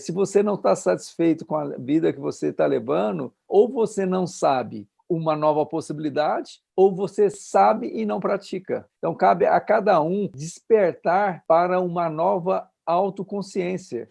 se você não está satisfeito com a vida que você está levando, ou você não sabe uma nova possibilidade, ou você sabe e não pratica. Então, cabe a cada um despertar para uma nova autoconsciência.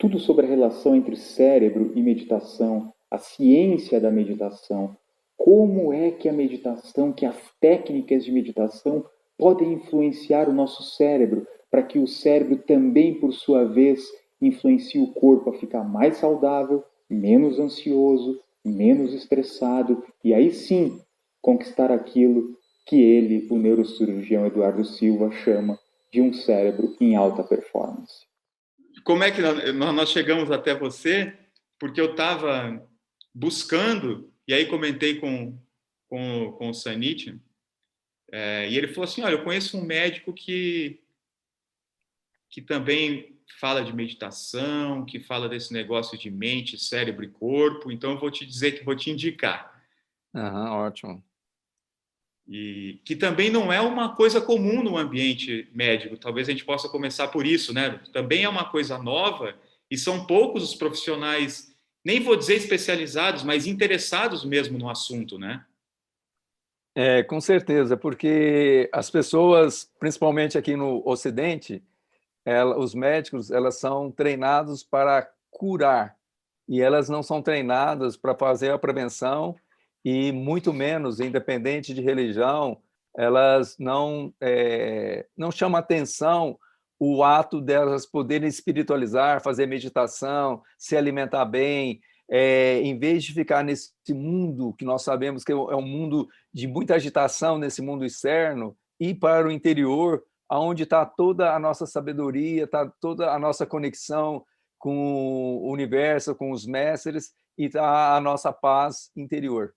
Tudo sobre a relação entre cérebro e meditação, a ciência da meditação, como é que a meditação, que as técnicas de meditação podem influenciar o nosso cérebro, para que o cérebro também, por sua vez, influencie o corpo a ficar mais saudável, menos ansioso, menos estressado, e aí sim conquistar aquilo que ele, o neurocirurgião Eduardo Silva, chama de um cérebro em alta performance. Como é que nós chegamos até você? Porque eu estava buscando, e aí comentei com o Sanit, e ele falou assim, olha, eu conheço um médico que também fala de meditação, que fala desse negócio de mente, cérebro e corpo, então eu vou te dizer que vou te indicar. Ótimo. E que também não é uma coisa comum no ambiente médico, talvez a gente possa começar por isso, né? Também é uma coisa nova e são poucos os profissionais, nem vou dizer especializados, mas interessados mesmo no assunto, né? Com certeza, porque as pessoas, principalmente aqui no Ocidente, os médicos, elas são treinados para curar, e elas não são treinadas para fazer a prevenção, e muito menos, independente de religião, elas não chamam atenção o ato delas poderem espiritualizar, fazer meditação, se alimentar bem, em vez de ficar nesse mundo que nós sabemos que é um mundo de muita agitação, nesse mundo externo, ir para o interior, onde está toda a nossa sabedoria, está toda a nossa conexão com o universo, com os mestres, e está a nossa paz interior.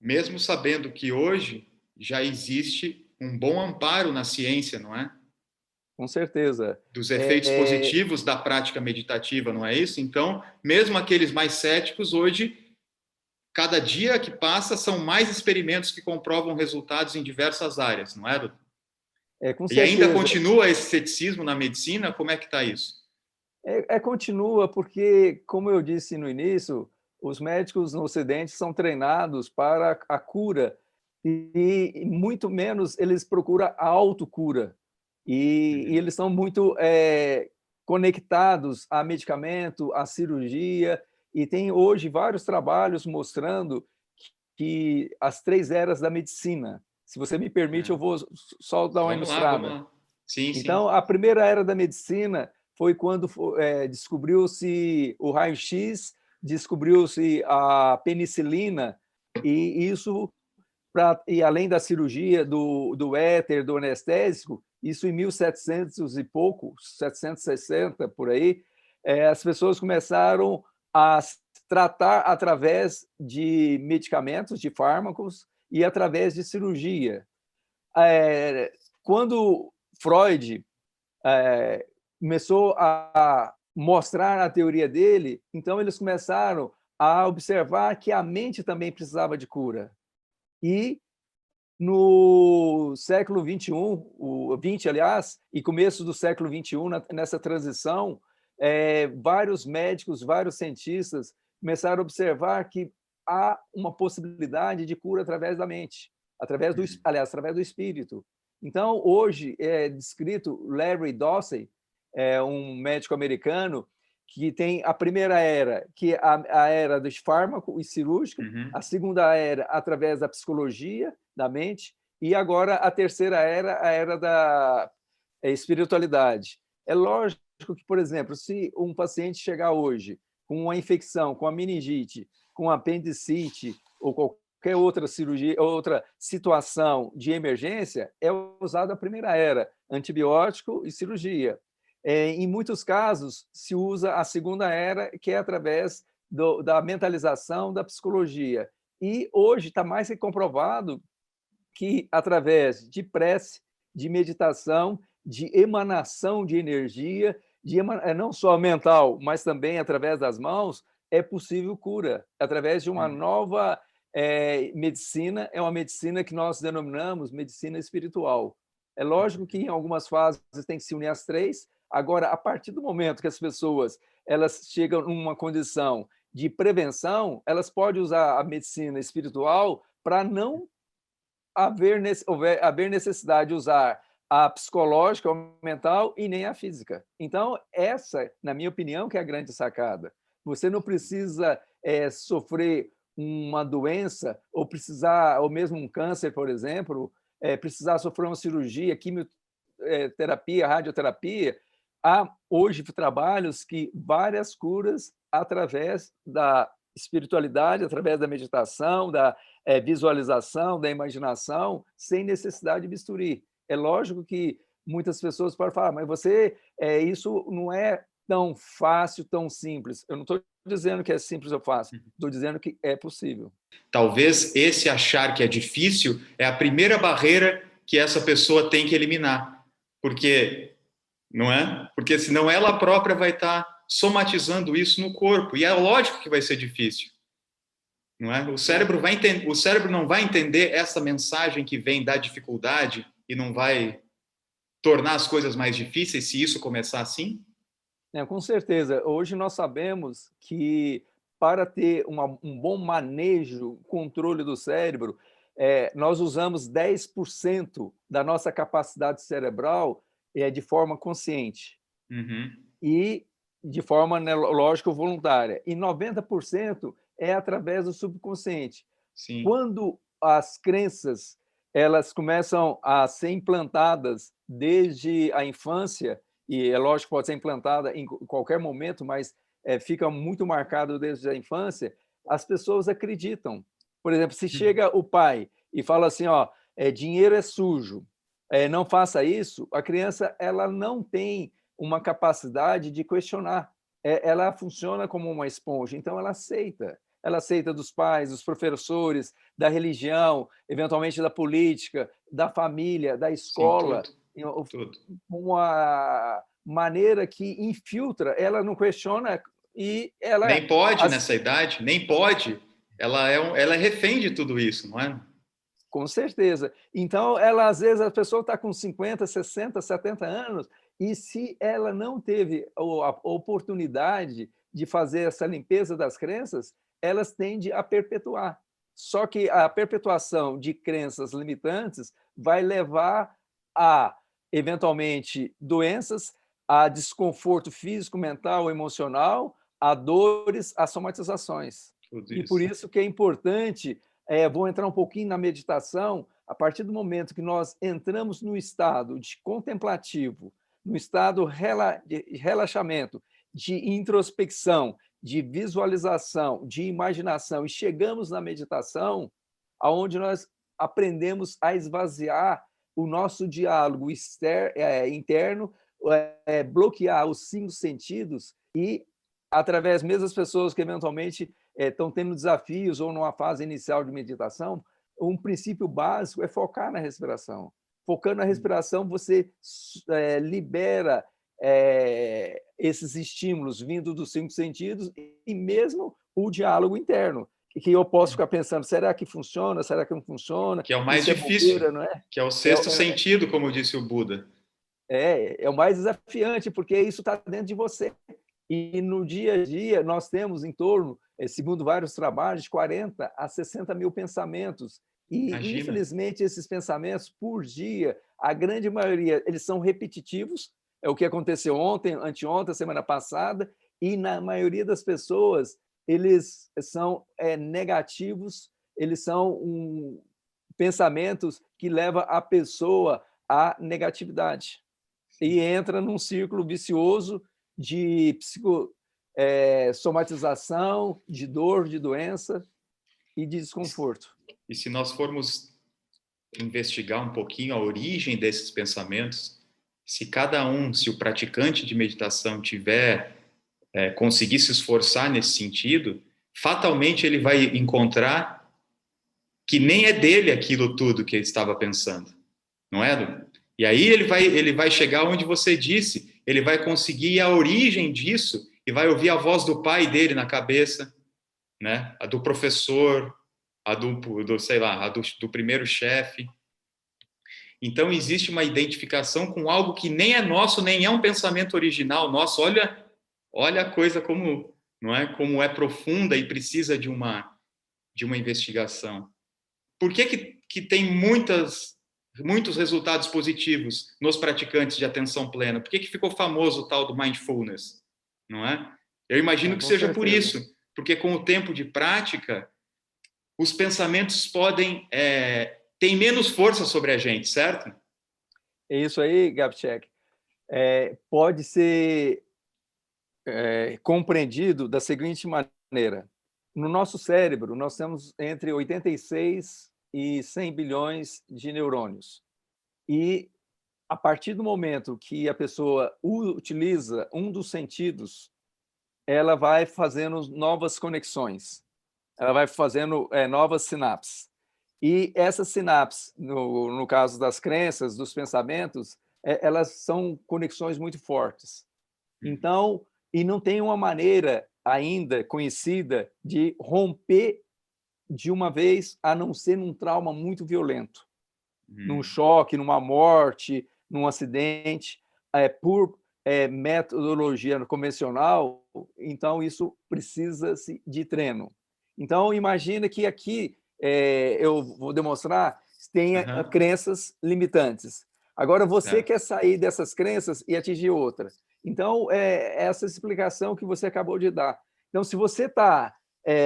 Mesmo sabendo que hoje já existe um bom amparo na ciência, não é? Com certeza. Dos efeitos positivos da prática meditativa, não é isso? Então, mesmo aqueles mais céticos, hoje, cada dia que passa, são mais experimentos que comprovam resultados em diversas áreas, não é, doutor? Com E ainda certeza. continua esse ceticismo na medicina? Como é que está isso? Continua, porque, como eu disse no início, os médicos no Ocidente são treinados para a cura, e muito menos eles procuram a autocura. E eles são muito conectados a medicamento, a cirurgia, e tem hoje vários trabalhos mostrando que as 3 eras da medicina. Se você me permite, eu vou só dar uma ilustrada. Vamos lá. Sim, então, a primeira era da medicina foi quando descobriu-se o raio-x, descobriu-se a penicilina, e isso, e além da cirurgia, do éter, do anestésico, isso em 1700 e pouco, 760, por aí, as pessoas começaram a tratar através de medicamentos, de fármacos, e através de cirurgia. Quando Freud começou a mostrar a teoria dele, então eles começaram a observar que a mente também precisava de cura. E no século XXI, o 20, aliás, e começo do século XXI, nessa transição, vários médicos, vários cientistas começaram a observar que há uma possibilidade de cura através da mente, através do espírito. Então, hoje é descrito Larry Dossey, um médico americano, que tem a primeira era, que é a era dos fármacos e cirúrgico, a segunda era através da psicologia, da mente, e agora a terceira era, a era da espiritualidade. É lógico que, por exemplo, se um paciente chegar hoje com uma infecção, com a meningite, com apendicite ou qualquer outra cirurgia, outra situação de emergência, é usada a primeira era, antibiótico e cirurgia. Em muitos casos, se usa a segunda era, que é através da mentalização, da psicologia. E hoje está mais que comprovado que, através de prece, de meditação, de emanação de energia, não só mental, mas também através das mãos, é possível cura. Através de uma nova medicina, é uma medicina que nós denominamos medicina espiritual. É lógico que em algumas fases tem que se unir as três. Agora, a partir do momento que as pessoas elas chegam numa condição de prevenção, elas podem usar a medicina espiritual para não haver necessidade de usar a psicológica, ou mental, e nem a física. Então, essa, na minha opinião, que é a grande sacada. Você não precisa sofrer uma doença, ou mesmo um câncer, por exemplo, precisar sofrer uma cirurgia, quimioterapia, radioterapia. Há hoje trabalhos que várias curas através da espiritualidade, através da meditação, da visualização, da imaginação, sem necessidade de bisturi. É lógico que muitas pessoas podem falar, mas isso não é tão fácil, tão simples. Eu não estou dizendo que é simples ou fácil, estou dizendo que é possível. Talvez esse achar que é difícil é a primeira barreira que essa pessoa tem que eliminar. Porque, não é? Porque senão ela própria vai estar somatizando isso no corpo. E é lógico que vai ser difícil. Não é? O cérebro não vai entender essa mensagem que vem da dificuldade e não vai tornar as coisas mais difíceis se isso começar assim? Com certeza. Hoje nós sabemos que para ter um bom manejo, controle do cérebro, nós usamos 10% da nossa capacidade cerebral de forma consciente. Uhum. E de forma, lógico, voluntária. E 90% é através do subconsciente. Sim. Quando as crenças elas começam a ser implantadas desde a infância, e é lógico que pode ser implantada em qualquer momento, mas fica muito marcado desde a infância, as pessoas acreditam. Por exemplo, se chega o pai e fala assim, dinheiro é sujo, não faça isso, a criança ela não tem uma capacidade de questionar. Ela funciona como uma esponja, então ela aceita. Ela aceita dos pais, dos professores, da religião, eventualmente da política, da família, da escola. Sim, tudo. Uma maneira que infiltra, ela não questiona e ela... Nem pode nessa idade, nem pode. Ela é refém de tudo isso, não é? Com certeza. Então, às vezes, a pessoa está com 50, 60, 70 anos e se ela não teve a oportunidade de fazer essa limpeza das crenças, elas tendem a perpetuar. Só que a perpetuação de crenças limitantes vai levar a, eventualmente, doenças, a desconforto físico, mental, emocional, a dores, a somatizações. E por isso que é importante, vou entrar um pouquinho na meditação, a partir do momento que nós entramos no estado de contemplativo, no estado de relaxamento, de introspecção, de visualização, de imaginação, e chegamos na meditação, onde nós aprendemos a esvaziar o nosso diálogo interno, bloquear os 5 sentidos e, através mesmo das pessoas que eventualmente estão tendo desafios ou numa fase inicial de meditação, um princípio básico é focar na respiração. Focando na respiração, você libera esses estímulos vindo dos 5 sentidos e mesmo o diálogo interno, que eu posso ficar pensando, será que funciona? Será que não funciona? Que é o mais difícil, bobeira, não é? Que é o sexto sentido, como disse o Buda. É o mais desafiante, porque isso está dentro de você. E no dia a dia, nós temos em torno, segundo vários trabalhos, de 40 a 60 mil pensamentos. E, Imagina. Infelizmente, esses pensamentos, por dia, a grande maioria, eles são repetitivos. É o que aconteceu ontem, anteontem, semana passada. E, na maioria das pessoas, eles são negativos, eles são pensamentos que levam a pessoa à negatividade. E entra num círculo vicioso de somatização, de dor, de doença e de desconforto. E se nós formos investigar um pouquinho a origem desses pensamentos, se o praticante de meditação conseguir se esforçar nesse sentido, fatalmente ele vai encontrar que nem é dele aquilo tudo que ele estava pensando, não é? E aí ele vai chegar onde você disse, ele vai conseguir a origem disso e vai ouvir a voz do pai dele na cabeça, né? A do professor, sei lá, do primeiro chefe. Então existe uma identificação com algo que nem é nosso, nem é um pensamento original nosso. Olha a coisa como, não é, como é profunda e precisa de uma investigação. Por que tem muitos resultados positivos nos praticantes de atenção plena? Por que ficou famoso o tal do mindfulness? Não é? Eu imagino que seja por isso, porque com o tempo de prática, os pensamentos têm menos força sobre a gente, certo? É isso aí, Gabček. Pode ser compreendido da seguinte maneira. No nosso cérebro, nós temos entre 86 e 100 bilhões de neurônios. E, a partir do momento que a pessoa utiliza um dos sentidos, ela vai fazendo novas conexões, ela vai fazendo novas sinapses. E essas sinapses, no caso das crenças, dos pensamentos, elas são conexões muito fortes. Então, e não tem uma maneira ainda conhecida de romper de uma vez, a não ser num trauma muito violento, num choque, numa morte, num acidente, por metodologia convencional. Então isso precisa-se de treino. Então imagina que aqui eu vou demonstrar tenha crenças limitantes. Agora você quer sair dessas crenças e atingir outra. Então essa explicação que você acabou de dar. Então se você está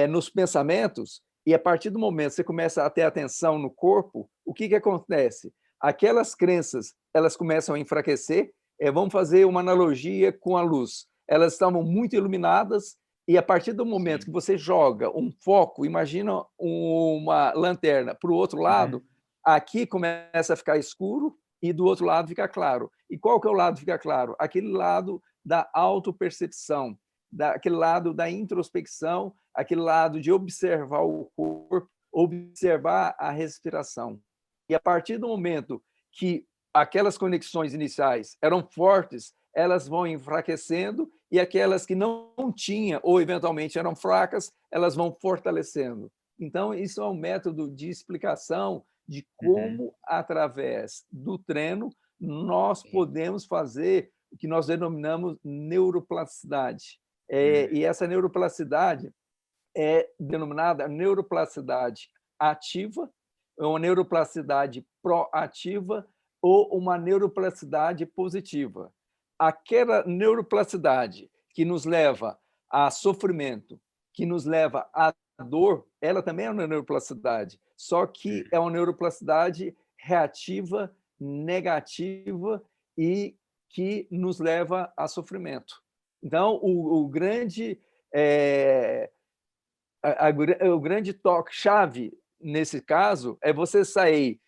nos pensamentos e a partir do momento que você começa a ter atenção no corpo, o que acontece? Aquelas crenças, elas começam a enfraquecer. Vamos fazer uma analogia com a luz. Elas estavam muito iluminadas e a partir do momento que você joga um foco, imagina uma lanterna para o outro lado, aqui começa a ficar escuro e do outro lado fica claro. E qual que é o lado que fica claro? Aquele lado da autopercepção, aquele lado da introspecção, aquele lado de observar o corpo, observar a respiração. E a partir do momento que aquelas conexões iniciais eram fortes, elas vão enfraquecendo e aquelas que não tinham ou eventualmente eram fracas, elas vão fortalecendo. Então, isso é um método de explicação de como, através do treino, nós podemos fazer o que nós denominamos neuroplasticidade. E essa neuroplasticidade é denominada neuroplasticidade ativa, uma neuroplasticidade proativa ou uma neuroplasticidade positiva. Aquela neuroplasticidade que nos leva a sofrimento, que nos leva à dor, ela também é uma neuroplasticidade, só que é uma neuroplasticidade reativa, negativa e que nos leva a sofrimento. Então, o grande toque-chave nesse caso é você sair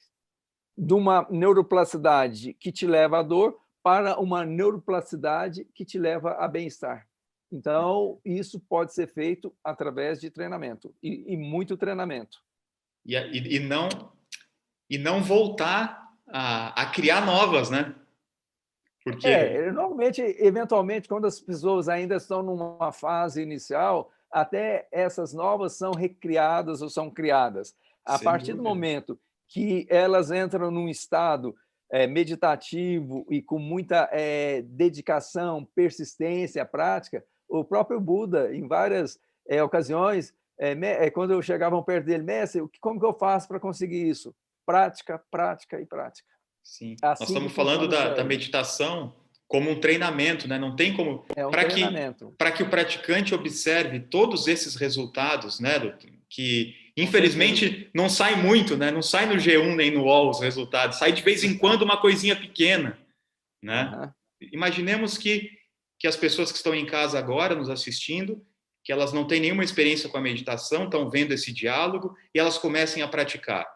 de uma neuroplasticidade que te leva à dor para uma neuroplasticidade que te leva a bem-estar. Então, isso pode ser feito através de treinamento, e muito treinamento. E não voltar a criar novas, né? Porque... normalmente, eventualmente, quando as pessoas ainda estão numa fase inicial, até essas novas são recriadas ou são criadas. A partir do momento que elas entram num estado meditativo e com muita dedicação, persistência à prática, o próprio Buda, em várias ocasiões, quando eu chegava perto dele, mestre, como que eu faço para conseguir isso? Prática, prática e prática. Sim. Assim nós estamos falando da meditação como um treinamento, né? Não tem como... Para que o praticante observe todos esses resultados, né, que infelizmente não sai muito, né? Não sai no G1 nem no UOL os resultados, sai de vez em quando uma coisinha pequena, né? Imaginemos que as pessoas que estão em casa agora nos assistindo, que elas não têm nenhuma experiência com a meditação, estão vendo esse diálogo e elas comecem a praticar.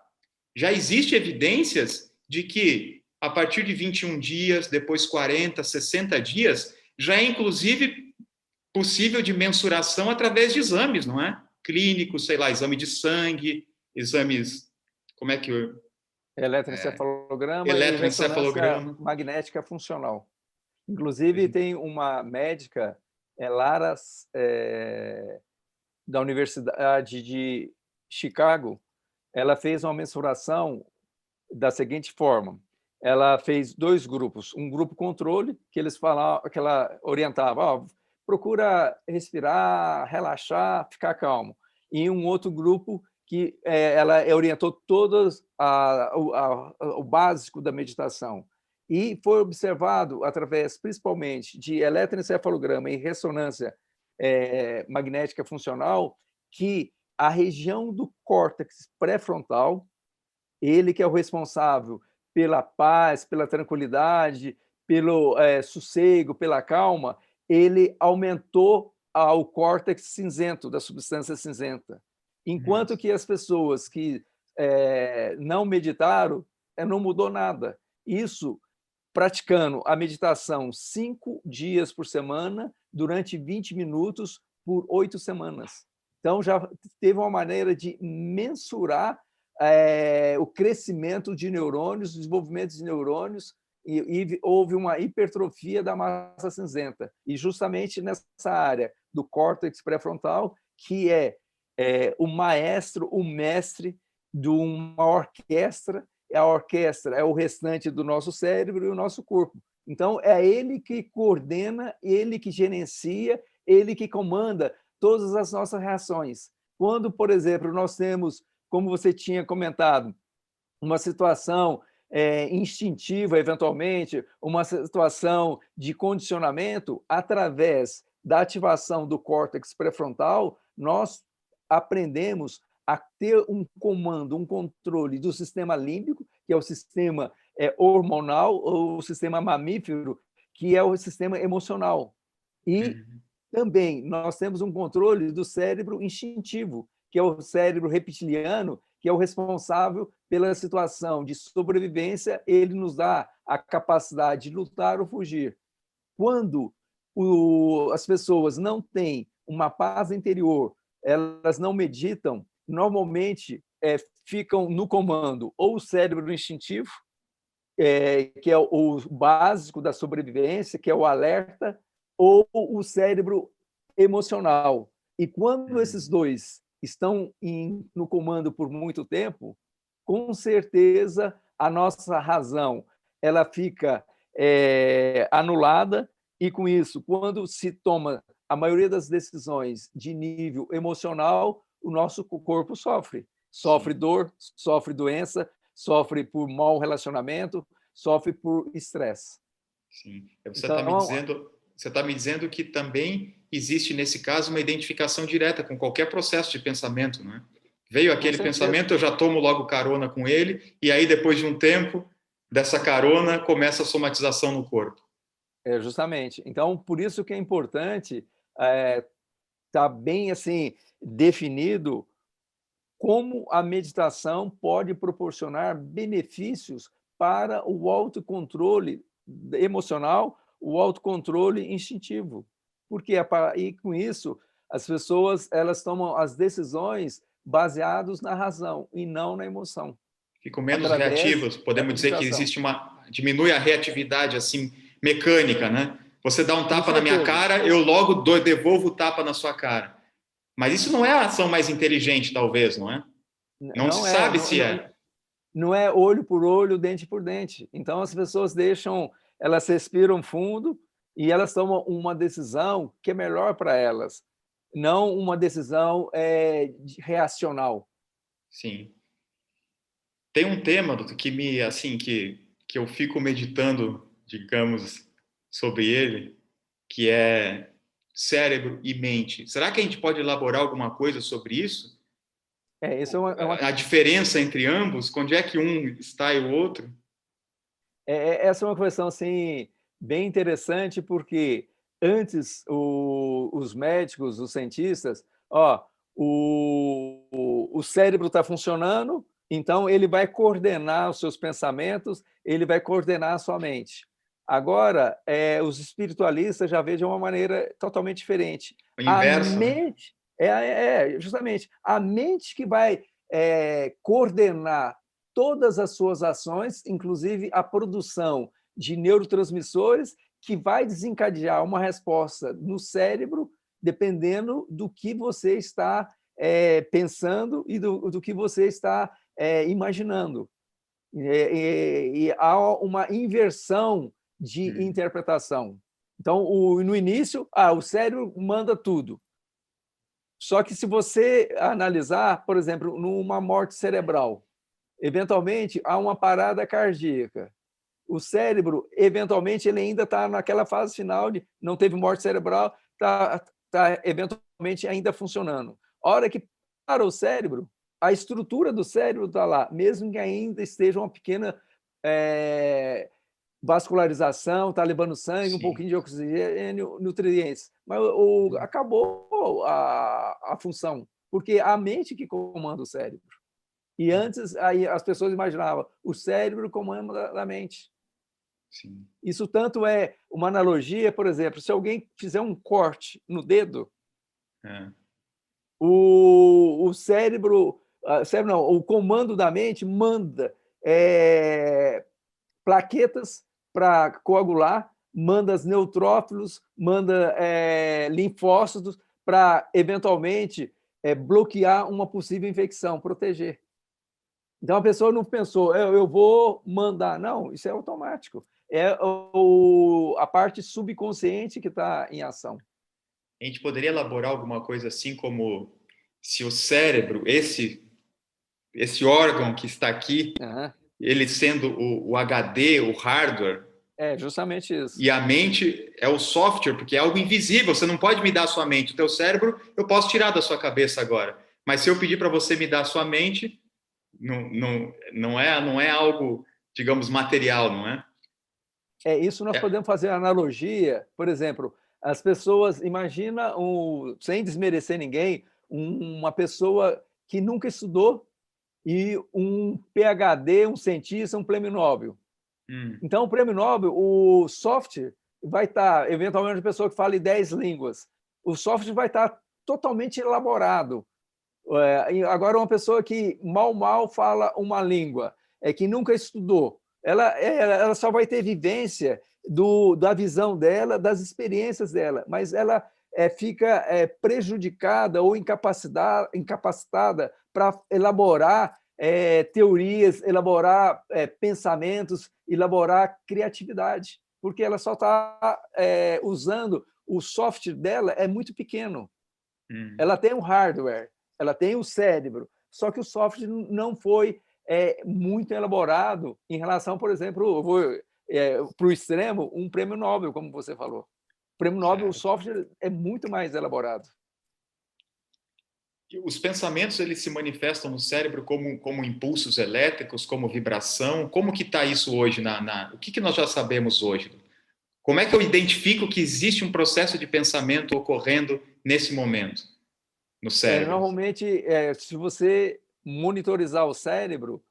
Já existem evidências de que a partir de 21 dias, depois 40, 60 dias, já é inclusive possível de mensuração através de exames, não é? Clínicos, sei lá, exame de sangue, exames, como é que Eletroencefalograma e ressonância eletroencefalograma. magnética funcional. Inclusive, tem uma médica, Lara, da Universidade de Chicago, ela fez uma mensuração da seguinte forma: ela fez 2 grupos, um grupo controle, que eles falavam, que ela orientava, procura respirar, relaxar, ficar calmo, e um outro grupo que ela orientou todos o básico da meditação. E foi observado, através principalmente de eletroencefalograma e ressonância magnética funcional, que a região do córtex pré-frontal, ele que é o responsável pela paz, pela tranquilidade, pelo sossego, pela calma, ele aumentou o córtex cinzento, da substância cinzenta. Enquanto que as pessoas que não meditaram, não mudou nada. Isso praticando a meditação 5 dias por semana, durante 20 minutos, por 8 semanas. Então, já teve uma maneira de mensurar o crescimento de neurônios, o desenvolvimento de neurônios, e houve uma hipertrofia da massa cinzenta. E justamente nessa área do córtex pré-frontal, que é o maestro, o mestre de uma orquestra. A orquestra é o restante do nosso cérebro e o nosso corpo. Então, é ele que coordena, ele que gerencia, ele que comanda todas as nossas reações. Quando, por exemplo, nós temos, como você tinha comentado, uma situação instintiva, eventualmente, uma situação de condicionamento, através da ativação do córtex pré-frontal, nós aprendemos a ter um comando, um controle do sistema límbico, que é o sistema hormonal, ou o sistema mamífero, que é o sistema emocional. E também nós temos um controle do cérebro instintivo, que é o cérebro reptiliano, que é o responsável pela situação de sobrevivência. Ele nos dá a capacidade de lutar ou fugir. Quando as pessoas não têm uma paz interior, elas não meditam, normalmente ficam no comando ou o cérebro instintivo, que é o básico da sobrevivência, que é o alerta, ou o cérebro emocional. E quando esses dois estão no comando por muito tempo, com certeza a nossa razão ela fica anulada, e com isso, quando se toma a maioria das decisões de nível emocional, o nosso corpo sofre. Sofre dor, sofre doença, sofre por mau relacionamento, sofre por estresse. Sim. Você está me dizendo que também existe, nesse caso, uma identificação direta com qualquer processo de pensamento, não é? Veio aquele pensamento, eu já tomo logo carona com ele, e aí, depois de um tempo dessa carona, começa a somatização no corpo. Justamente. Então, por isso que é importante estar bem assim definido como a meditação pode proporcionar benefícios para o autocontrole emocional, o autocontrole instintivo. Porque e com isso as pessoas elas tomam as decisões baseadas na razão e não na emoção. Ficam menos reativos. Podemos dizer que existe diminui a reatividade assim mecânica, né? Você dá um tapa na minha cara, eu logo devolvo o tapa na sua cara. Mas isso não é a ação mais inteligente, talvez, não é? Não se sabe se é. Não é olho por olho, dente por dente. Então, as pessoas elas respiram fundo e elas tomam uma decisão que é melhor para elas, não uma decisão reacional. Sim. Tem um tema que eu fico meditando, digamos, sobre ele, que é cérebro e mente. Será que a gente pode elaborar alguma coisa sobre isso? A diferença entre ambos, onde é que um está e o outro? Essa é uma questão assim, bem interessante, porque antes os médicos, os cientistas, o cérebro está funcionando, Então, ele vai coordenar os seus pensamentos, ele vai coordenar a sua mente. Agora, os espiritualistas já veem de uma maneira totalmente diferente. O A inverso, né? mente, justamente, a mente que vai coordenar todas as suas ações, inclusive a produção de neurotransmissores, que vai desencadear uma resposta no cérebro, dependendo do que você está pensando e do que você está imaginando. E há uma inversão de interpretação. Então, no início, o cérebro manda tudo. Só que se você analisar, por exemplo, numa morte cerebral, eventualmente há uma parada cardíaca. O cérebro, eventualmente, ele ainda está naquela fase final de não teve morte cerebral, está eventualmente ainda funcionando. A hora que para o cérebro, a estrutura do cérebro está lá, mesmo que ainda esteja uma pequena vascularização, está levando sangue, um pouquinho de oxigênio, nutrientes. Mas acabou a função, porque a mente que comanda o cérebro. E antes aí as pessoas imaginavam o cérebro comanda a mente. Sim. Isso tanto é uma analogia, por exemplo, se alguém fizer um corte no dedo, o cérebro não, o comando da mente manda plaquetas para coagular, manda neutrófilos, manda linfócitos para, eventualmente, bloquear uma possível infecção, proteger. Então, a pessoa não pensou, eu vou mandar. Não, isso é automático. É a parte subconsciente que está em ação. A gente poderia elaborar alguma coisa assim como se o cérebro, esse órgão que está aqui, ele sendo o HD, o hardware, justamente isso. e a mente é o software, porque é algo invisível, você não pode me dar a sua mente. O teu cérebro eu posso tirar da sua cabeça agora, mas se eu pedir para você me dar a sua mente, não é algo, digamos, material, não é? Isso nós podemos fazer analogia, por exemplo, as pessoas, imagina, sem desmerecer ninguém, uma pessoa que nunca estudou e um PhD, um cientista, um prêmio Nobel. Então, o prêmio Nobel, o software vai estar, eventualmente, uma pessoa que fale 10 línguas. O software vai estar totalmente elaborado. Agora, uma pessoa que mal fala uma língua, que nunca estudou, ela só vai ter vivência da visão dela, das experiências dela, mas ela fica prejudicada ou incapacitada para elaborar teorias, elaborar pensamentos, elaborar criatividade, porque ela só está usando o software dela, é muito pequeno. Ela tem um hardware, ela tem o cérebro, só que o software não foi muito elaborado em relação, por exemplo, para o extremo, um prêmio Nobel, como você falou. O prêmio Nobel, o software é muito mais elaborado. Os pensamentos, eles se manifestam no cérebro como impulsos elétricos, como vibração? Como que está isso hoje? O que nós já sabemos hoje? Como é que eu identifico que existe um processo de pensamento ocorrendo nesse momento no cérebro? Normalmente, se você monitorizar o cérebro,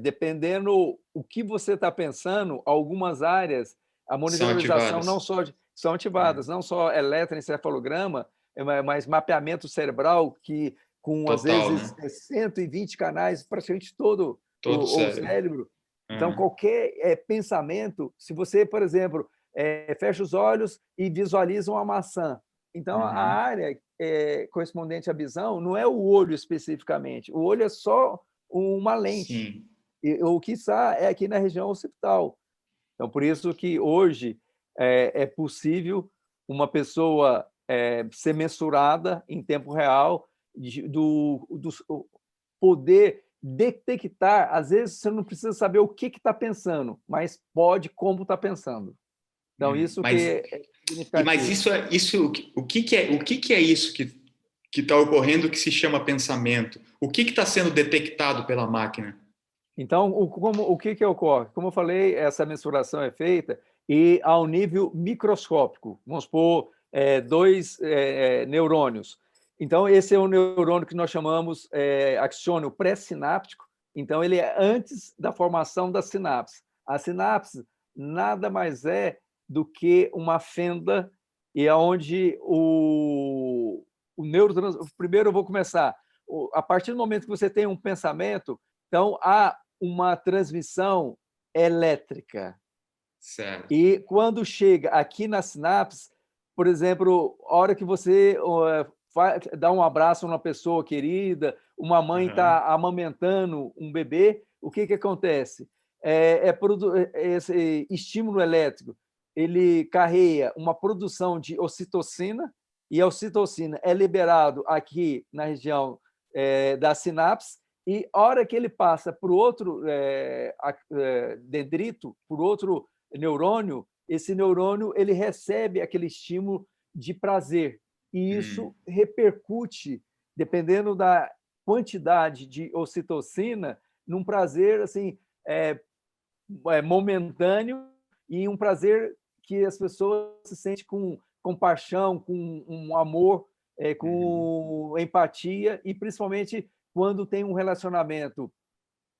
dependendo o que você está pensando, algumas áreas, a monitorização não só são ativadas, não só eletroencefalograma, mas mapeamento cerebral, que com, total, às vezes, né? 120 canais, praticamente todo o cérebro. Então, qualquer pensamento, se você, por exemplo, fecha os olhos e visualiza uma maçã, então a área correspondente à visão não é o olho especificamente, o olho é só uma lente. O que está é aqui na região occipital. Então, por isso que hoje é possível uma pessoa ser mensurada em tempo real, do poder detectar. Às vezes, você não precisa saber o que está pensando, mas pode como está pensando. Então, isso que é significativo. Mas o que é isso que está ocorrendo que se chama pensamento? O que está sendo detectado pela máquina? Então, o que ocorre? Como eu falei, essa mensuração é feita e ao nível microscópico. Vamos supor, 2 neurônios. Então, esse é o neurônio que nós chamamos axônio pré-sináptico, Então, ele é antes da formação da sinapse. A sinapse nada mais é do que uma fenda e é onde o neurotransmissor... Primeiro eu vou começar. A partir do momento que você tem um pensamento, então há uma transmissão elétrica. Certo. E quando chega aqui na sinapse, por exemplo, a hora que você dá um abraço a uma pessoa querida, uma mãe está amamentando um bebê, o que acontece? Esse estímulo elétrico, ele carrega uma produção de ocitocina, e a ocitocina é liberado aqui na região da sinapse, e a hora que ele passa para o outro dendrito, por outro neurônio, esse neurônio ele recebe aquele estímulo de prazer, e isso repercute, dependendo da quantidade de ocitocina, num prazer assim, momentâneo, e um prazer que as pessoas se sentem com compaixão, com um amor, com empatia, e principalmente quando tem um relacionamento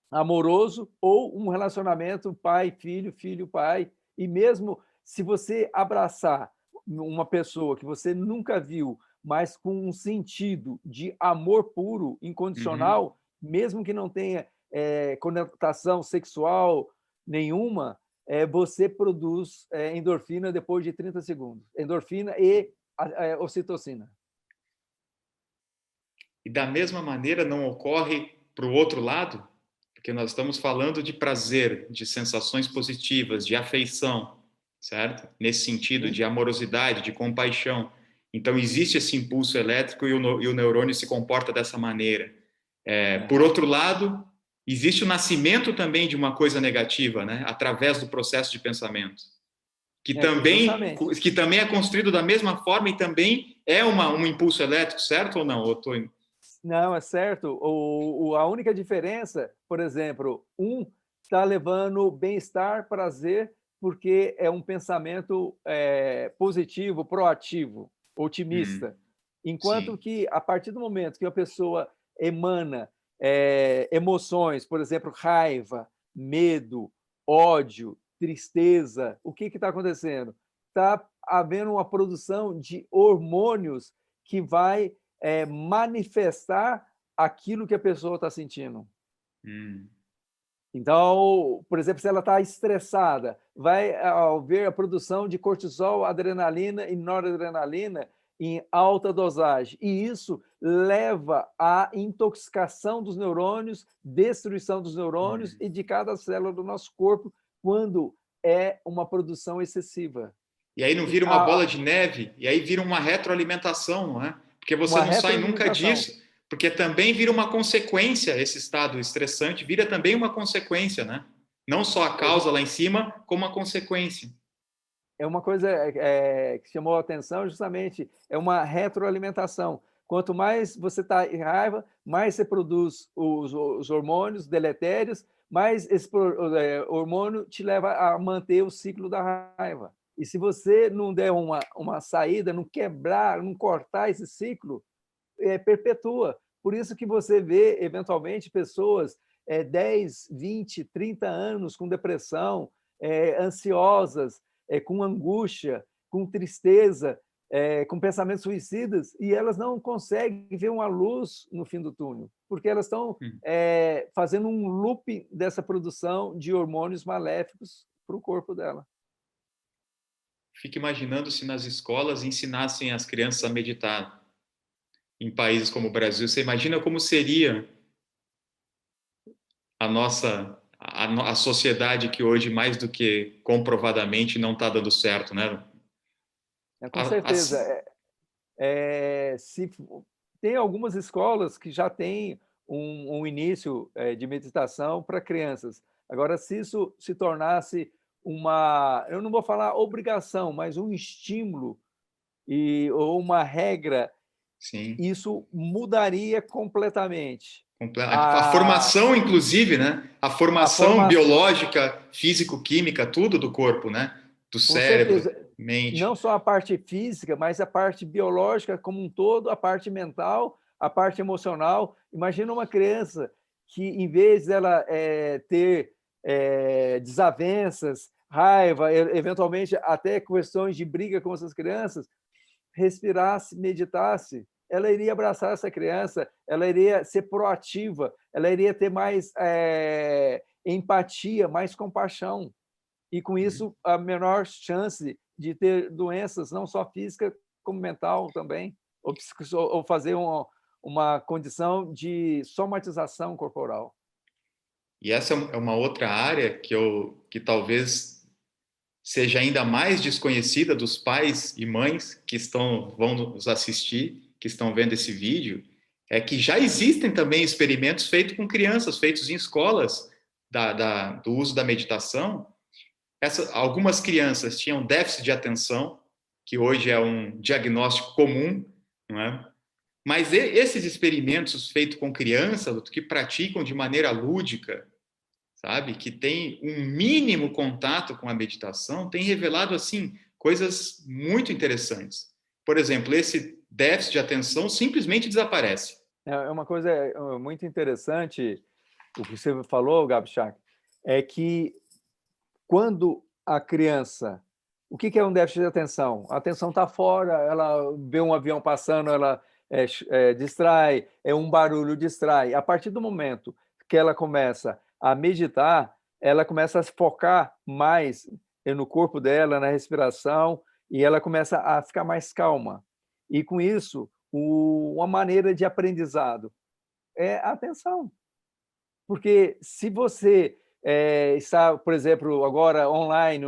amoroso ou um relacionamento pai-filho, filho-pai. E mesmo se você abraçar uma pessoa que você nunca viu, mas com um sentido de amor puro, incondicional, mesmo que não tenha conotação sexual nenhuma, você produz endorfina depois de 30 segundos. Endorfina e ocitocina. E da mesma maneira não ocorre para o outro lado? Porque nós estamos falando de prazer, de sensações positivas, de afeição, certo? Nesse sentido de amorosidade, de compaixão. Então, existe esse impulso elétrico e o neurônio se comporta dessa maneira. Por outro lado, existe o nascimento também de uma coisa negativa, né? Através do processo de pensamento, que também é construído da mesma forma e também é um impulso elétrico, certo ou não? Não, é certo. A única diferença, por exemplo, está levando bem-estar, prazer, porque é um pensamento positivo, proativo, otimista. Enquanto que, a partir do momento que a pessoa emana emoções, por exemplo, raiva, medo, ódio, tristeza, o que está acontecendo? Está havendo uma produção de hormônios que vai manifestar aquilo que a pessoa está sentindo. Então, por exemplo, se ela está estressada, vai haver a produção de cortisol, adrenalina e noradrenalina em alta dosagem. E isso leva à intoxicação dos neurônios, destruição dos neurônios e de cada célula do nosso corpo, quando é uma produção excessiva. E aí não vira uma bola de neve, e aí vira uma retroalimentação, não é? Porque você não sai nunca disso, porque também vira uma consequência, esse estado estressante vira também uma consequência, né? Não só a causa lá em cima, como a consequência. É uma coisa que chamou a atenção, justamente, é uma retroalimentação. Quanto mais você está em raiva, mais você produz os hormônios deletérios, mais esse hormônio te leva a manter o ciclo da raiva. E se você não der uma saída, não quebrar, não cortar esse ciclo, perpetua. Por isso que você vê, eventualmente, pessoas 10, 20, 30 anos com depressão, ansiosas, com angústia, com tristeza, com pensamentos suicidas, e elas não conseguem ver uma luz no fim do túnel, porque elas estão fazendo um loop dessa produção de hormônios maléficos para o corpo dela. Fico imaginando se nas escolas ensinassem as crianças a meditar em países como o Brasil. Você imagina como seria a sociedade que hoje, mais do que comprovadamente, não está dando certo, né? Com certeza. Tem algumas escolas que já têm um início de meditação para crianças. Agora, se isso se tornasse eu não vou falar obrigação, mas um estímulo ou uma regra, sim, isso mudaria completamente. A formação, inclusive, né? A formação biológica, físico-química, tudo do corpo, né? Do cérebro, mente. Não só a parte física, mas a parte biológica como um todo, a parte mental, a parte emocional. Imagina uma criança que, em vez dela ter desavenças, raiva, eventualmente até questões de briga com essas crianças, respirasse, meditasse, ela iria abraçar essa criança, ela iria ser proativa, ela iria ter mais empatia, mais compaixão. E, com isso, a menor chance de ter doenças, não só física, como mental também, ou fazer uma condição de somatização corporal. E essa é uma outra área que talvez seja ainda mais desconhecida dos pais e mães que vão nos assistir, que estão vendo esse vídeo, é que já existem também experimentos feitos com crianças, feitos em escolas do uso da meditação. Algumas crianças tinham déficit de atenção, que hoje é um diagnóstico comum, não é? Mas esses experimentos feitos com crianças que praticam de maneira lúdica, sabe, que tem um mínimo contato com a meditação, tem revelado assim coisas muito interessantes. Por exemplo, esse déficit de atenção simplesmente desaparece. É uma coisa muito interessante o que você falou, Gabi Schack, é que quando a criança... O que é um déficit de atenção? A atenção está fora, ela vê um avião passando, ela distrai, um barulho distrai. A partir do momento que ela começa a meditar, ela começa a se focar mais no corpo dela, na respiração, e ela começa a ficar mais calma. E, com isso, uma maneira de aprendizado é a atenção. Porque se você está, por exemplo, agora online,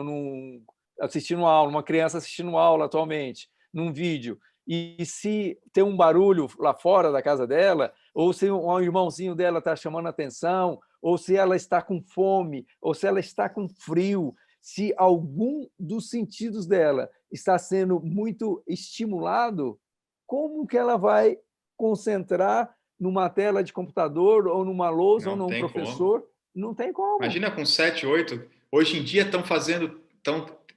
assistindo aula, uma criança assistindo aula atualmente, num vídeo, e se tem um barulho lá fora da casa dela, ou se um irmãozinho dela está chamando a atenção, ou se ela está com fome, ou se ela está com frio, se algum dos sentidos dela está sendo muito estimulado, como que ela vai concentrar numa tela de computador, ou numa lousa, ou num professor? Como. Não tem como. Imagina com 7, 8. Hoje em dia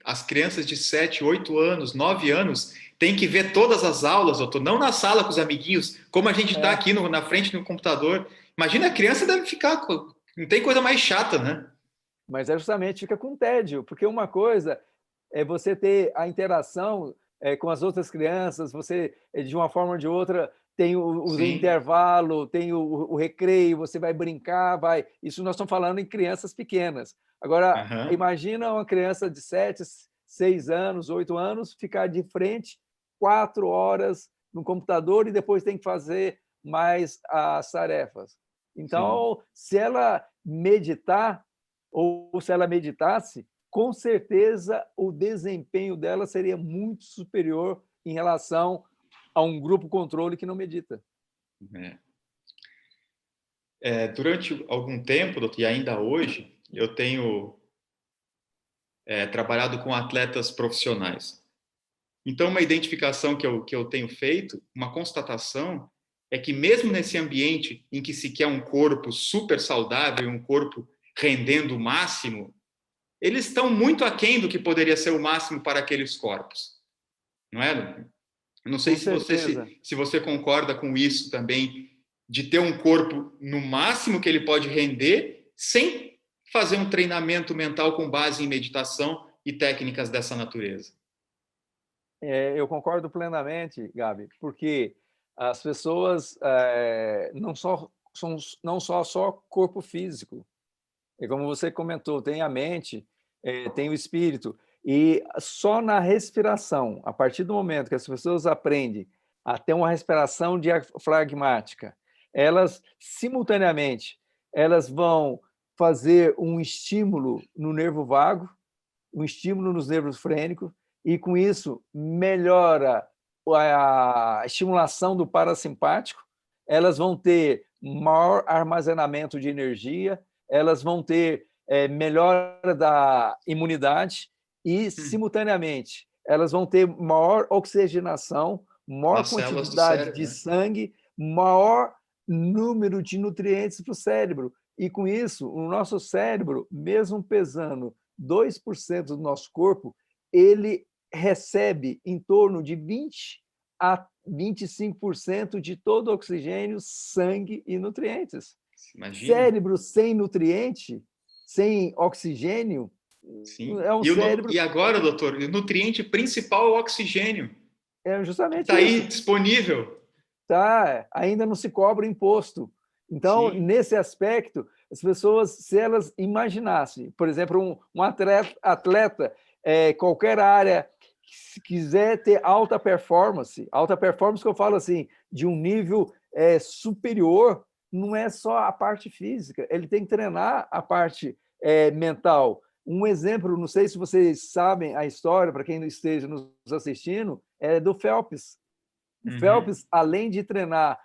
as crianças de 7, 8 anos, 9 anos, têm que ver todas as aulas, não na sala com os amiguinhos, como a gente está aqui na frente do computador. Imagina, a criança deve ficar... Não tem coisa mais chata, né? Mas justamente fica com tédio, porque uma coisa é você ter a interação com as outras crianças, você, de uma forma ou de outra, tem o intervalo, tem o recreio, você vai brincar, vai... Isso nós estamos falando em crianças pequenas. Agora, imagina uma criança de 7, 6 anos, 8 anos, ficar de frente 4 horas no computador e depois tem que fazer mais as tarefas. Então, se ela meditar, ou se ela meditasse, com certeza o desempenho dela seria muito superior em relação a um grupo controle que não medita. Durante algum tempo, doutor, e ainda hoje, eu tenho trabalhado com atletas profissionais. Então, uma identificação que eu tenho feito, uma constatação, é que mesmo nesse ambiente em que se quer um corpo super saudável, um corpo rendendo o máximo, eles estão muito aquém do que poderia ser o máximo para aqueles corpos. Não é? Não sei se você concorda com isso também, de ter um corpo no máximo que ele pode render, sem fazer um treinamento mental com base em meditação e técnicas dessa natureza. Eu concordo plenamente, Gabi, porque as pessoas não só corpo físico, como você comentou, tem a mente, tem o espírito, e só na respiração, a partir do momento que as pessoas aprendem a ter uma respiração diafragmática, elas, simultaneamente, elas vão fazer um estímulo no nervo vago, um estímulo nos nervos frênicos, e, com isso, melhora a estimulação do parasimpático, elas vão ter maior armazenamento de energia, elas vão ter melhora da imunidade e, simultaneamente, elas vão ter maior oxigenação, maior quantidade de sangue, maior número de nutrientes para o cérebro. E, com isso, o nosso cérebro, mesmo pesando 2% do nosso corpo, ele recebe em torno de 20 a 25% de todo o oxigênio, sangue e nutrientes. Imagina. Cérebro sem nutriente, sem oxigênio, Sim. é um cérebro... E agora, doutor, o nutriente principal é o oxigênio, É que justamente está aí isso. disponível. Tá, ainda não se cobra imposto. Então, Sim. nesse aspecto, as pessoas, se elas imaginassem, por exemplo, um atleta qualquer área, se quiser ter alta performance que eu falo assim, de um nível superior, não é só a parte física, ele tem que treinar a parte mental. Um exemplo, não sei se vocês sabem a história, para quem não esteja nos assistindo, é do Phelps. O Phelps, além de treinar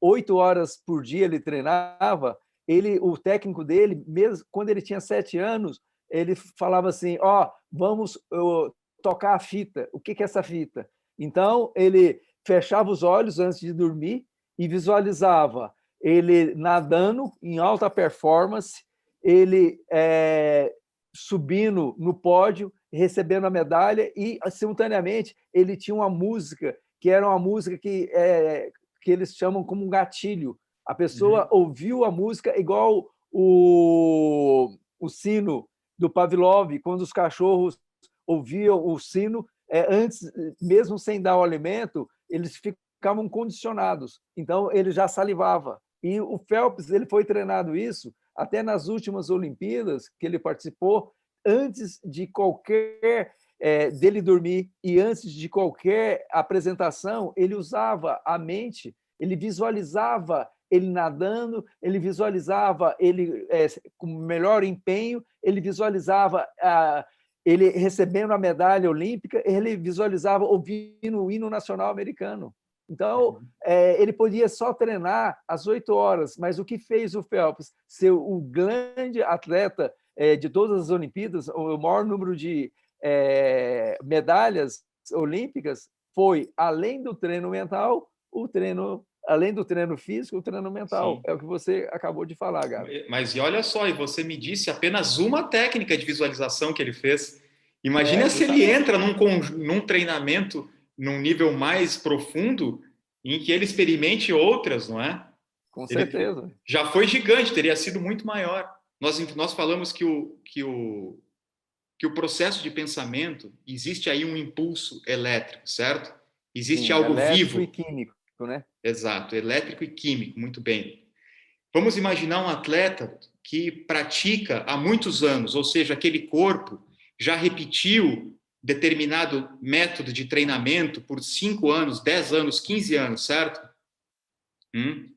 8 horas por dia, ele treinava, o técnico dele, mesmo quando ele tinha 7 anos, ele falava assim, vamos tocar a fita. O que é essa fita? Então, ele fechava os olhos antes de dormir e visualizava ele nadando em alta performance, ele subindo no pódio, recebendo a medalha e, simultaneamente, ele tinha uma música que era uma música que eles chamam como um gatilho. A pessoa ouviu a música igual o sino do Pavlov, quando os cachorros ouviam o sino, antes, mesmo sem dar o alimento, eles ficavam condicionados. Então, ele já salivava. E o Phelps ele foi treinado isso até nas últimas Olimpíadas que ele participou, antes de qualquer dele dormir e antes de qualquer apresentação, ele usava a mente, ele visualizava ele nadando, ele visualizava ele com melhor empenho, ele visualizava ele recebendo a medalha olímpica, ele visualizava ouvindo o hino nacional americano. Então, ele podia só treinar às 8 horas, mas o que fez o Phelps ser o grande atleta de todas as Olimpíadas, o maior número de medalhas olímpicas, foi, além do treino mental, além do treino físico, o treino mental. Sim. É o que você acabou de falar, Gabi. Mas e olha só, e você me disse apenas uma técnica de visualização que ele fez. Imagina se ele entra num treinamento num nível mais profundo, em que ele experimente outras, não é? Com certeza. Ele já foi gigante, teria sido muito maior. Nós falamos que o processo de pensamento, existe aí um impulso elétrico, certo? Existe algo elétrico vivo. E químico, né? Exato, elétrico e químico, muito bem. Vamos imaginar um atleta que pratica há muitos anos, ou seja, aquele corpo já repetiu determinado método de treinamento por 5 anos, 10 anos, 15 anos, certo? Sim.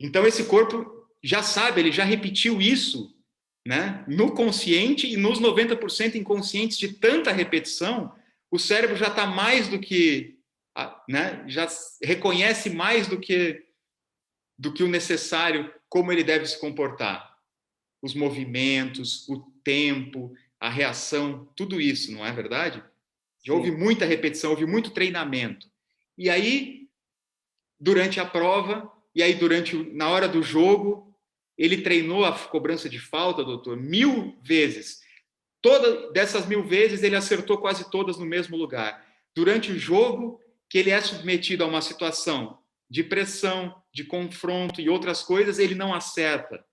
Então, esse corpo já sabe, ele já repetiu isso, né? No consciente e nos 90% inconscientes de tanta repetição, o cérebro já está mais do que, né? Já reconhece mais do que o necessário, como ele deve se comportar. Os movimentos, o tempo, a reação, tudo isso, não é verdade? Já houve muita repetição, houve muito treinamento. E aí, durante a prova, e aí na hora do jogo, ele treinou a cobrança de falta, doutor, 1000 vezes. Dessas 1000 vezes, ele acertou quase todas no mesmo lugar. Durante o jogo, que ele é submetido a uma situação de pressão, de confronto e outras coisas, ele não acerta.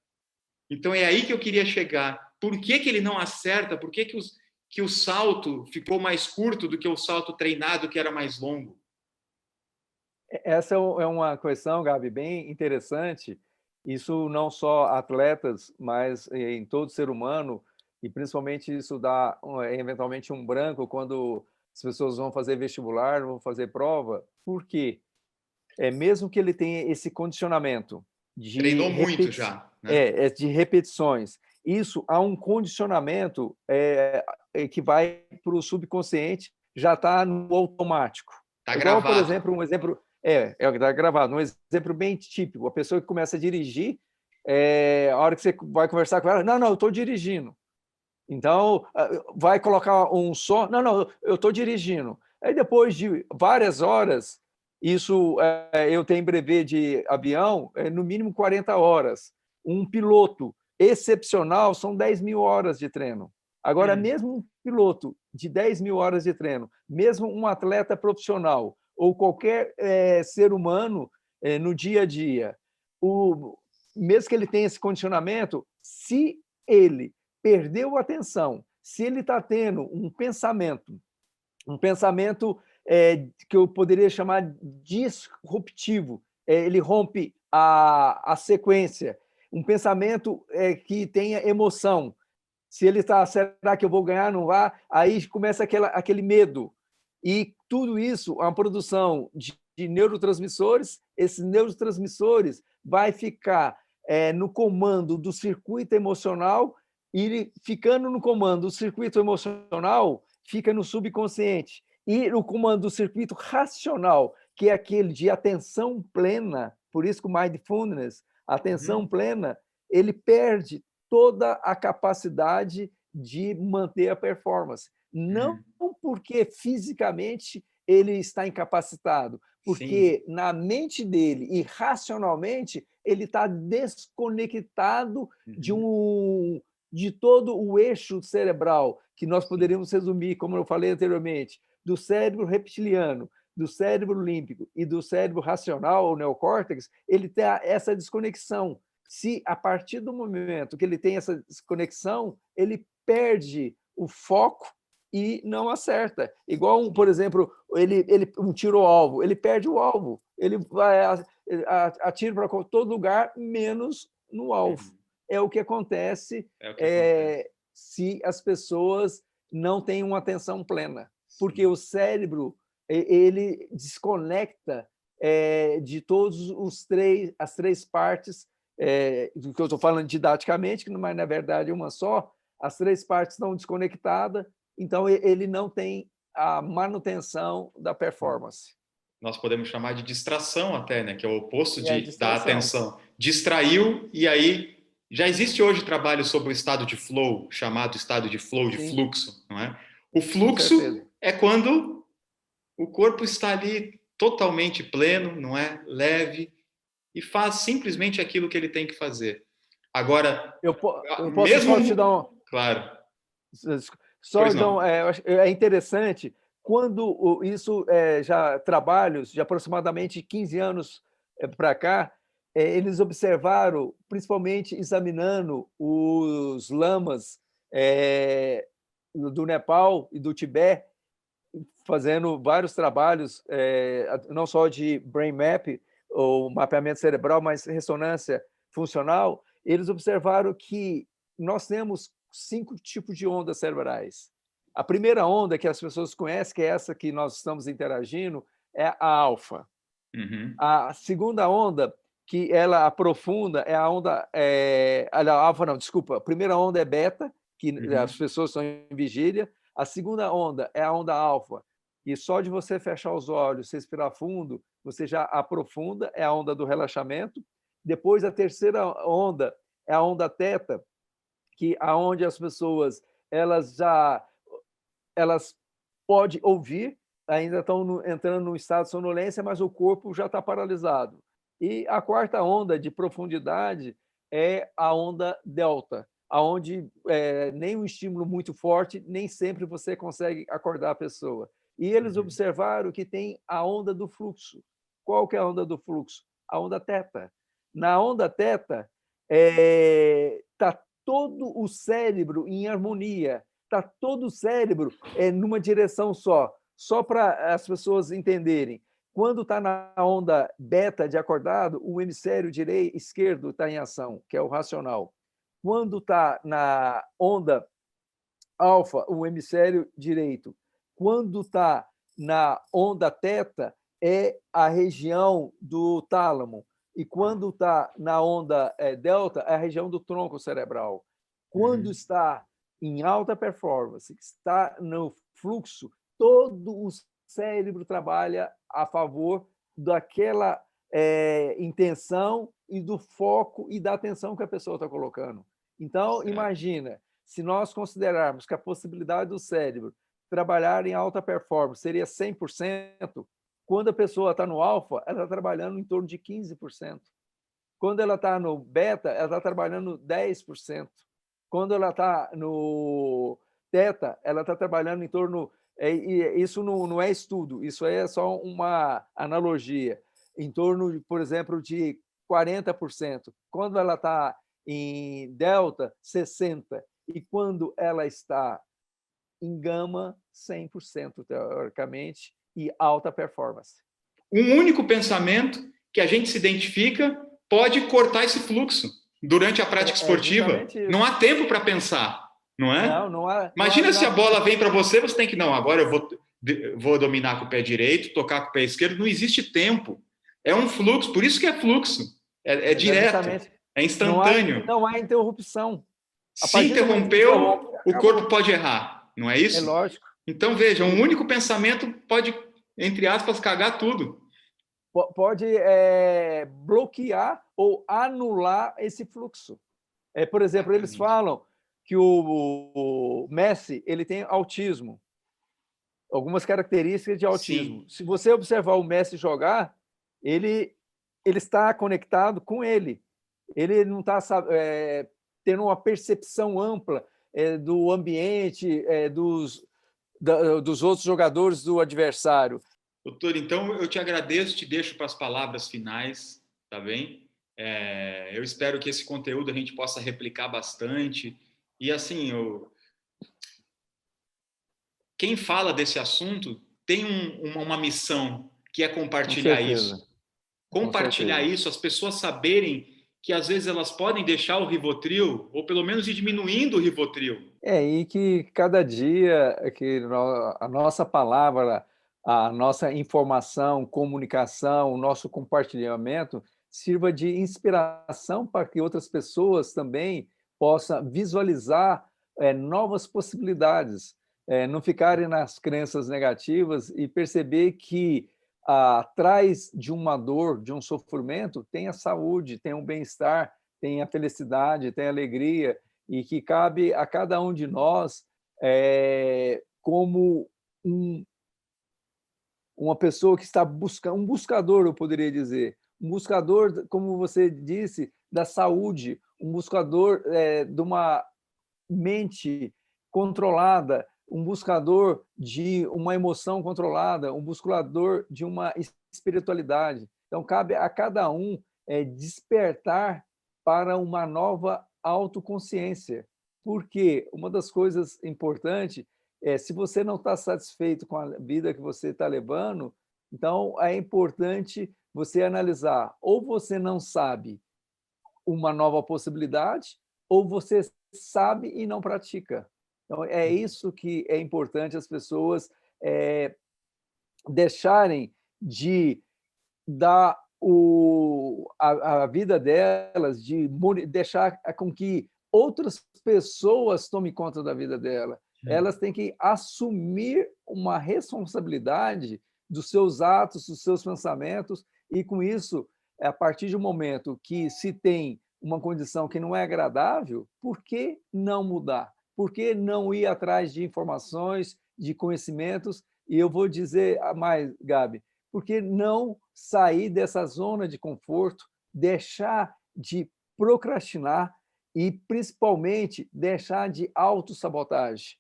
Então, é aí que eu queria chegar. Por que ele não acerta? Por que o salto ficou mais curto do que o salto treinado, que era mais longo? Essa é uma questão, Gabi, bem interessante. Isso não só atletas, mas em todo ser humano, e principalmente isso dá eventualmente um branco quando as pessoas vão fazer vestibular, vão fazer prova. Por quê? Mesmo que ele tenha esse condicionamento de treinou muito já, né? De repetições, isso há um condicionamento que vai para o subconsciente, já está no automático. Está igual, gravado. Por exemplo, um exemplo está gravado. Um exemplo bem típico: a pessoa que começa a dirigir, a hora que você vai conversar com ela, não, eu estou dirigindo. Então, vai colocar um som, não, eu estou dirigindo. Aí, depois de várias horas, isso eu tenho brevet de avião, no mínimo 40 horas. Um piloto excepcional são 10.000 horas de treino. Agora, mesmo um piloto de 10.000 horas de treino, mesmo um atleta profissional ou qualquer ser humano no dia a dia, mesmo que ele tenha esse condicionamento, se ele perdeu a atenção, se ele está tendo um pensamento que eu poderia chamar disruptivo, ele rompe a sequência, um pensamento que tenha emoção. Se ele está, será que eu vou ganhar, não vai? Aí começa aquele medo. E tudo isso, uma produção de neurotransmissores, esses neurotransmissores vai ficar no comando do circuito emocional, e ficando no comando do circuito emocional, fica no subconsciente. E o comando do circuito racional, que é aquele de atenção plena, por isso que o mindfulness, atenção plena, ele perde toda a capacidade de manter a performance. Não porque fisicamente ele está incapacitado, porque na mente dele e racionalmente ele está desconectado de todo o eixo cerebral, que nós poderíamos resumir, como eu falei anteriormente, do cérebro reptiliano, do cérebro límbico e do cérebro racional, o neocórtex, ele tem essa desconexão. Se, a partir do momento que ele tem essa desconexão, ele perde o foco e não acerta. Igual, por exemplo, um tiro ao alvo, ele perde o alvo, ele vai atira para todo lugar, menos no alvo. É o que acontece, se as pessoas não têm uma atenção plena, porque o cérebro ele desconecta de todos as três partes, do que eu estou falando didaticamente, mas na verdade é uma só, as três partes estão desconectadas, então ele não tem a manutenção da performance. Nós podemos chamar de distração até, né? Que é o oposto da distração. atenção. Distraiu, e aí já existe hoje trabalho sobre o estado de flow, chamado estado de flow, de fluxo, não é? O fluxo é quando o corpo está ali totalmente pleno, não é? Leve, e faz simplesmente aquilo que ele tem que fazer. Agora, eu posso só te dar um... Claro. Só, então, é interessante, quando isso, já trabalhos de aproximadamente 15 anos para cá, eles observaram, principalmente examinando os lamas do Nepal e do Tibete, fazendo vários trabalhos, não só de brain map, ou mapeamento cerebral, mas ressonância funcional, eles observaram que nós temos 5 tipos de ondas cerebrais. A primeira onda que as pessoas conhecem, que é essa que nós estamos interagindo, é a alfa. A segunda onda, que ela aprofunda, é a onda... alfa não, desculpa. A primeira onda é beta, que as pessoas estão em vigília. A segunda onda é a onda alfa, e só de você fechar os olhos, respirar fundo, você já aprofunda, é a onda do relaxamento. Depois, a terceira onda é a onda teta, que aonde as pessoas elas podem ouvir, ainda estão entrando no estado de sonolência, mas o corpo já está paralisado. E a quarta onda de profundidade é a onda delta, aonde nem um estímulo muito forte, nem sempre você consegue acordar a pessoa. E eles observaram que tem a onda do fluxo. Qual que é a onda do fluxo? A onda teta. Na onda teta, está todo o cérebro em harmonia, está todo o cérebro numa direção só para as pessoas entenderem. Quando está na onda beta de acordado, o hemisfério esquerdo está em ação, que é o racional. Quando está na onda alfa, o hemisfério direito. Quando está na onda teta, é a região do tálamo. E quando está na onda delta, é a região do tronco cerebral. Quando está em alta performance, está no fluxo, todo o cérebro trabalha a favor daquela intenção e do foco e da atenção que a pessoa está colocando. Então, imagina, se nós considerarmos que a possibilidade do cérebro trabalhar em alta performance seria 100%, quando a pessoa está no alfa, ela está trabalhando em torno de 15%. Quando ela está no beta, ela está trabalhando 10%. Quando ela está no teta, ela está trabalhando em torno... Isso não é estudo, isso é só uma analogia. Em torno, por exemplo, de 40%. Quando ela está em delta, 60%. E quando ela está em gama, 100%, teoricamente, e alta performance. Um único pensamento que a gente se identifica pode cortar esse fluxo durante a prática esportiva. Não há tempo para pensar, não é? Não há. Imagina se a bola vem para você, você tem que, não, agora eu vou dominar com o pé direito, tocar com o pé esquerdo. Não existe tempo. É um fluxo, por isso que é fluxo. É direto, é instantâneo. Não há interrupção. Se interrompeu, o corpo pode errar, não é isso? É lógico. Então, veja, um único pensamento pode, entre aspas, cagar tudo. Pode bloquear ou anular esse fluxo. Por exemplo, eles falam que o Messi ele tem autismo, algumas características de autismo. Sim. Se você observar o Messi jogar, ele está conectado com ele. Ele não está tendo uma percepção ampla do ambiente, dos outros jogadores do adversário. Doutor, então eu te agradeço, te deixo para as palavras finais, tá bem? Eu espero que esse conteúdo a gente possa replicar bastante. E assim, quem fala desse assunto tem uma missão, que é compartilhar isso. Compartilhar isso, as pessoas saberem que às vezes elas podem deixar o Rivotril, ou pelo menos ir diminuindo o Rivotril. E que cada dia que a nossa palavra, a nossa informação, comunicação, o nosso compartilhamento sirva de inspiração para que outras pessoas também possam visualizar novas possibilidades, não ficarem nas crenças negativas e perceber que atrás de uma dor, de um sofrimento, tem a saúde, tem o bem-estar, tem a felicidade, tem a alegria, e que cabe a cada um de nós como uma pessoa que está buscando, um buscador, eu poderia dizer, um buscador, como você disse, da saúde, um buscador de uma mente controlada, um buscador de uma emoção controlada, um buscador de uma espiritualidade. Então, cabe a cada um despertar para uma nova autoconsciência. Porque uma das coisas importantes se você não está satisfeito com a vida que você está levando, então é importante você analisar, ou você não sabe uma nova possibilidade, ou você sabe e não pratica. Então, é isso que é importante as pessoas deixarem de dar a vida delas, de deixar com que outras pessoas tomem conta da vida dela. Elas têm que assumir uma responsabilidade dos seus atos, dos seus pensamentos, e com isso, a partir de um momento que se tem uma condição que não é agradável, por que não mudar? Por que não ir atrás de informações, de conhecimentos? E eu vou dizer mais, Gabi, por que não sair dessa zona de conforto, deixar de procrastinar e, principalmente, deixar de autossabotagem?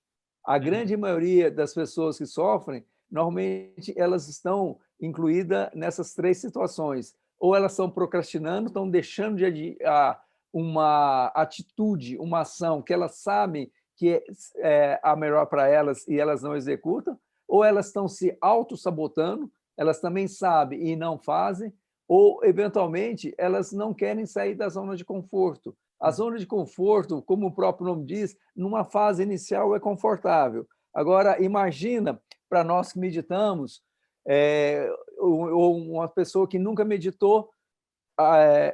A grande maioria das pessoas que sofrem, normalmente, elas estão incluídas nessas três situações. Ou elas estão procrastinando, estão deixando de uma atitude, uma ação que elas sabem que é a melhor para elas e elas não executam, ou elas estão se autossabotando, elas também sabem e não fazem, ou, eventualmente, elas não querem sair da zona de conforto. A zona de conforto, como o próprio nome diz, numa fase inicial é confortável. Agora, imagina, para nós que meditamos, ou uma pessoa que nunca meditou,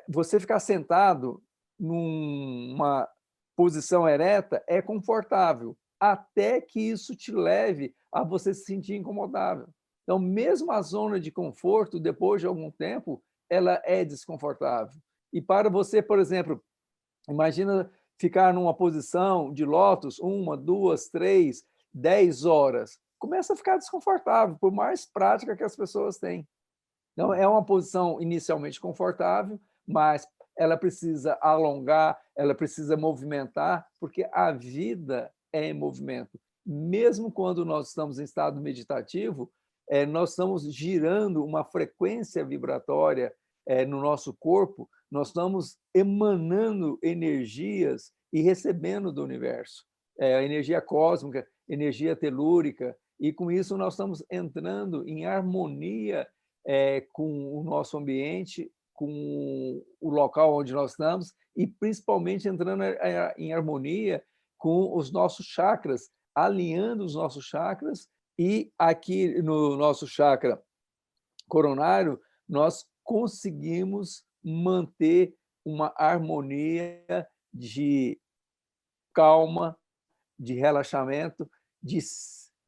você ficar sentado numa posição ereta é confortável, até que isso te leve a você se sentir incomodável. Então, mesmo a zona de conforto, depois de algum tempo, ela é desconfortável. E para você, por exemplo, imagina ficar numa posição de lótus 1, 2, 3, 10 horas. Começa a ficar desconfortável, por mais prática que as pessoas têm. Então, é uma posição inicialmente confortável, mas ela precisa alongar, ela precisa movimentar, porque a vida é em movimento. Mesmo quando nós estamos em estado meditativo, nós estamos girando uma frequência vibratória no nosso corpo, nós estamos emanando energias e recebendo do universo. A energia cósmica, energia telúrica, e com isso nós estamos entrando em harmonia com o nosso ambiente, com o local onde nós estamos, e principalmente entrando em harmonia com os nossos chakras, alinhando os nossos chakras, e aqui no nosso chakra coronário, nós conseguimos manter uma harmonia de calma, de relaxamento, de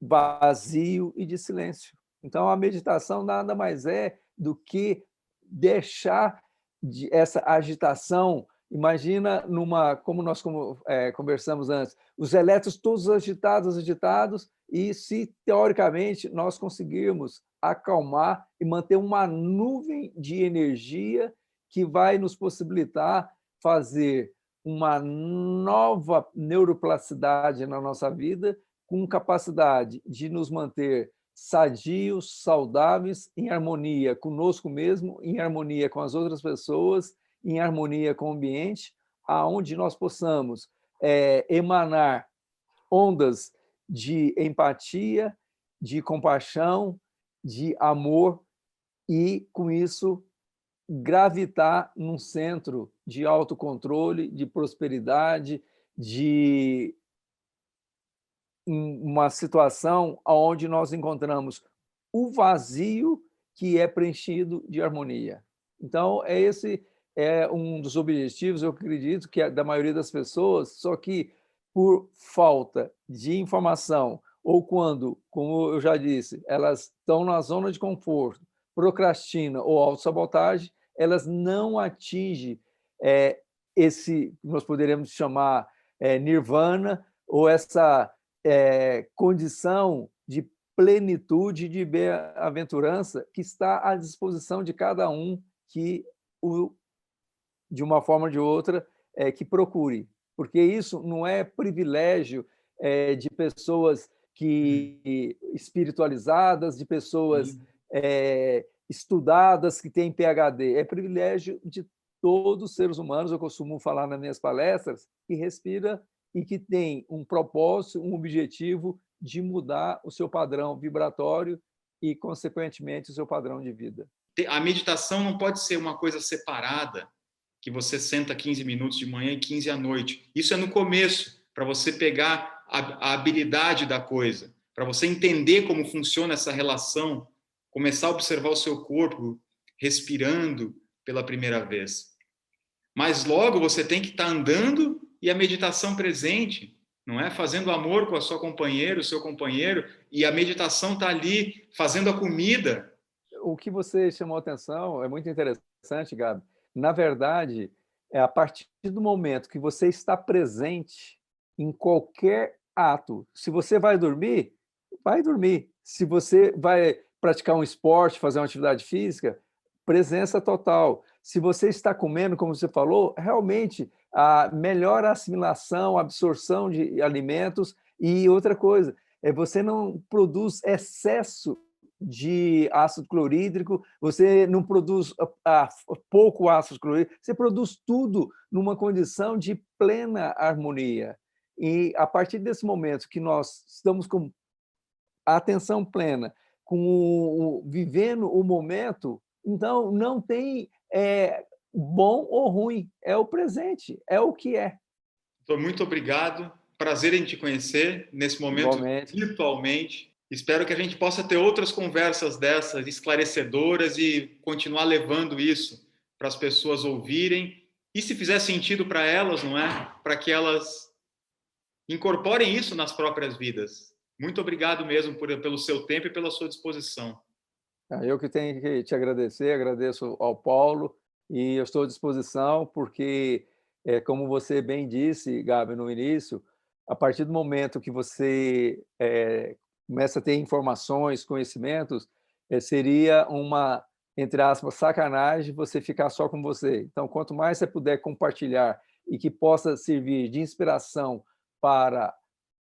vazio e de silêncio. Então, a meditação nada mais é do que deixar essa agitação. Imagina como nós conversamos antes, os elétrons todos agitados, e se, teoricamente, nós conseguirmos acalmar e manter uma nuvem de energia que vai nos possibilitar fazer uma nova neuroplasticidade na nossa vida, com capacidade de nos manter sadios, saudáveis, em harmonia conosco mesmo, em harmonia com as outras pessoas, em harmonia com o ambiente, aonde nós possamos emanar ondas de empatia, de compaixão, de amor, e, com isso, gravitar num centro de autocontrole, de prosperidade, de uma situação onde nós encontramos o vazio que é preenchido de harmonia. Então, esse é um dos objetivos, eu acredito, que é da maioria das pessoas, só que por falta de informação, ou quando, como eu já disse, elas estão na zona de conforto, procrastina ou autossabotagem, elas não atingem esse, nós poderíamos chamar nirvana, ou essa condição de plenitude, de bem-aventurança, que está à disposição de cada um que, de uma forma ou de outra, que procure. Porque isso não é privilégio de pessoas espiritualizadas, de pessoas estudadas, que têm PhD. É privilégio de todos os seres humanos, eu costumo falar nas minhas palestras, que respira e que tem um propósito, um objetivo de mudar o seu padrão vibratório e, consequentemente, o seu padrão de vida. A meditação não pode ser uma coisa separada, que você senta 15 minutos de manhã e 15 à noite. Isso é no começo, para você pegar a habilidade da coisa, para você entender como funciona essa relação, começar a observar o seu corpo respirando pela primeira vez. Mas logo você tem que estar andando e a meditação presente, não é? Fazendo amor com a sua companheira, o seu companheiro, e a meditação está ali fazendo a comida. O que você chamou a atenção é muito interessante, Gabi. Na verdade, é a partir do momento que você está presente em qualquer ato. Se você vai dormir, vai dormir. Se você vai praticar um esporte, fazer uma atividade física, presença total. Se você está comendo, como você falou, realmente a melhor assimilação, absorção de alimentos. E outra coisa, você não produz excesso de ácido clorídrico, você não produz pouco ácido clorídrico, você produz tudo numa condição de plena harmonia. E a partir desse momento que nós estamos com a atenção plena, vivendo o momento, então não tem bom ou ruim, é o presente, é o que é. Muito obrigado, prazer em te conhecer nesse momento virtualmente. Espero que a gente possa ter outras conversas dessas esclarecedoras e continuar levando isso para as pessoas ouvirem. E se fizer sentido para elas, não é? Para que elas incorporem isso nas próprias vidas. Muito obrigado mesmo pelo seu tempo e pela sua disposição. Eu que tenho que te agradecer, agradeço ao Paulo, e eu estou à disposição porque, como você bem disse, Gabi, no início, a partir do momento que você começa a ter informações, conhecimentos, seria uma, entre aspas, sacanagem você ficar só com você. Então, quanto mais você puder compartilhar e que possa servir de inspiração para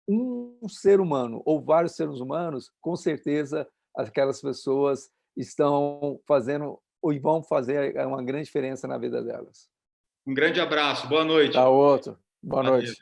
um ser humano ou vários seres humanos, com certeza aquelas pessoas estão fazendo e vão fazer uma grande diferença na vida delas. Um grande abraço, boa noite. Tá outro. Boa Valeu. noite.